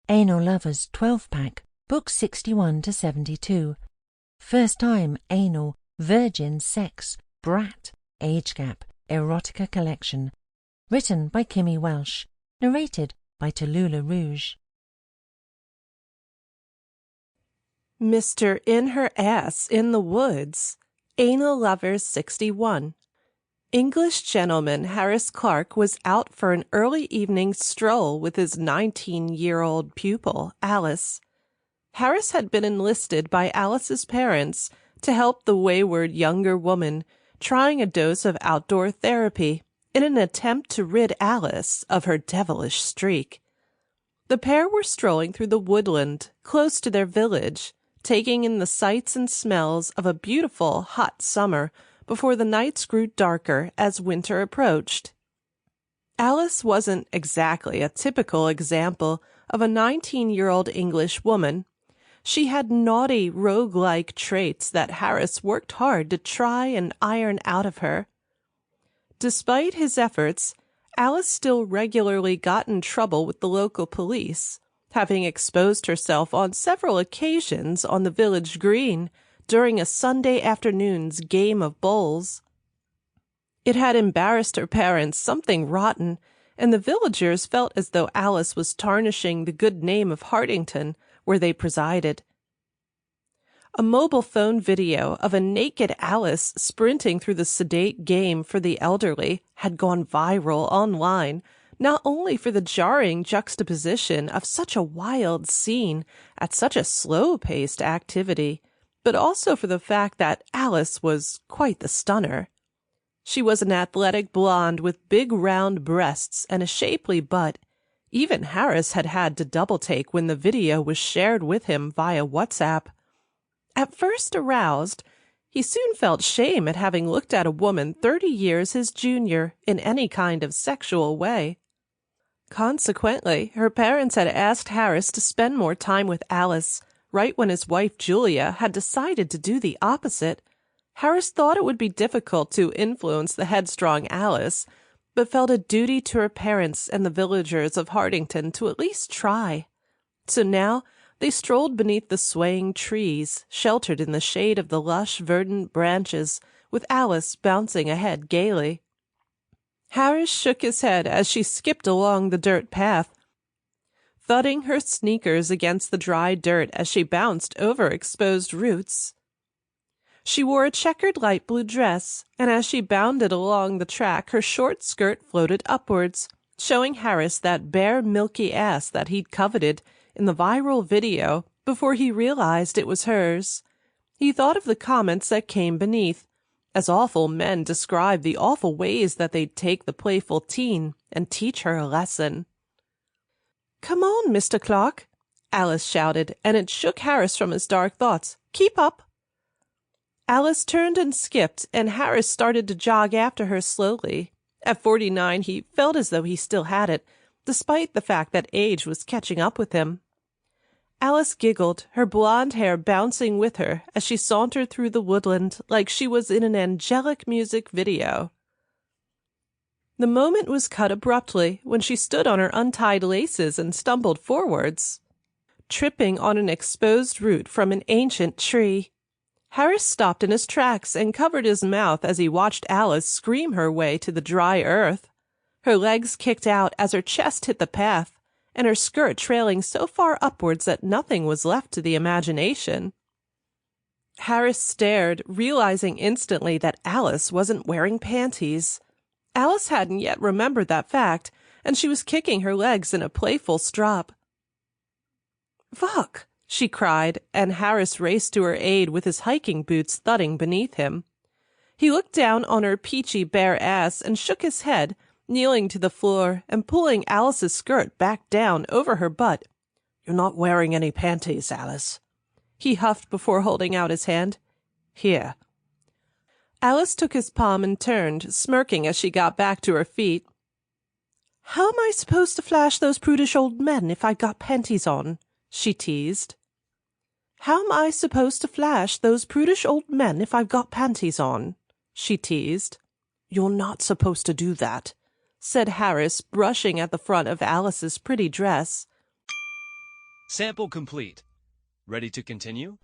Anal Lovers 12-pack, books 61 to 72. First time anal, virgin, sex, brat, age gap, erotica collection. Written by Kimmy Welsh. Narrated by Talula Rouge. Mr. In Her Ass in the Woods. Anal Lovers 61. English gentleman Harris Clark was out for an early evening stroll with his 19-year-old pupil, Alice. Harris had been enlisted by Alice's parents to help the wayward younger woman trying a dose of outdoor therapy in an attempt to rid Alice of her devilish streak. The pair were strolling through the woodland close to their village, taking in the sights and smells of a beautiful, hot summer before the nights grew darker as winter approached. Alice wasn't exactly a typical example of a 19-year-old English woman. She had naughty, rogue-like traits that Harris worked hard to try and iron out of her. Despite his efforts, Alice still regularly got in trouble with the local police, having exposed herself on several occasions on the village green during a Sunday afternoon's game of bowls. It had embarrassed her parents something rotten, and the villagers felt as though Alice was tarnishing the good name of Hartington, where they presided. A mobile phone video of a naked Alice sprinting through the sedate game for the elderly had gone viral online, not only for the jarring juxtaposition of such a wild scene at such a slow-paced activity, but also for the fact that Alice was quite the stunner. She was an athletic blonde with big round breasts and a shapely butt. Even Harris had had to double-take when the video was shared with him via WhatsApp. At first aroused, he soon felt shame at having looked at a woman 30 years his junior in any kind of sexual way. Consequently, her parents had asked Harris to spend more time with Alice, right when his wife Julia had decided to do the opposite. Harris thought it would be difficult to influence the headstrong Alice, but felt a duty to her parents and the villagers of Hartington to at least try. So now they strolled beneath the swaying trees, sheltered in the shade of the lush, verdant branches, with Alice bouncing ahead gaily. Harris shook his head as she skipped along the dirt path, thudding her sneakers against the dry dirt as she bounced over exposed roots. She wore a checkered light blue dress, and as she bounded along the track, her short skirt floated upwards, showing Harris that bare, milky ass that he'd coveted in the viral video before he realized it was hers. He thought of the comments that came beneath, as awful men described the awful ways that they'd take the playful teen and teach her a lesson. "Come on, Mr. Clark," Alice shouted, and it shook Harris from his dark thoughts. "Keep up." Alice turned and skipped, and Harris started to jog after her slowly. At 49, he felt as though he still had it, despite the fact that age was catching up with him. Alice giggled, her blonde hair bouncing with her as she sauntered through the woodland like she was in an angelic music video. The moment was cut abruptly when she stood on her untied laces and stumbled forwards, tripping on an exposed root from an ancient tree. Harris stopped in his tracks and covered his mouth as he watched Alice scream her way to the dry earth. Her legs kicked out as her chest hit the path, and her skirt trailing so far upwards that nothing was left to the imagination. Harris stared, realizing instantly that Alice wasn't wearing panties. Alice hadn't yet remembered that fact, and she was kicking her legs in a playful strop. "Fuck!" she cried, and Harris raced to her aid with his hiking boots thudding beneath him. He looked down on her peachy bare ass and shook his head, kneeling to the floor and pulling Alice's skirt back down over her butt. "You're not wearing any panties, Alice," he huffed before holding out his hand. "Here." Alice took his palm and turned, smirking as she got back to her feet. "How am I supposed to flash those prudish old men if I got panties on?" she teased. "How am I supposed to flash those prudish old men if I've got panties on?" she teased. "You're not supposed to do that," said Harris, brushing at the front of Alice's pretty dress. Sample complete. Ready to continue?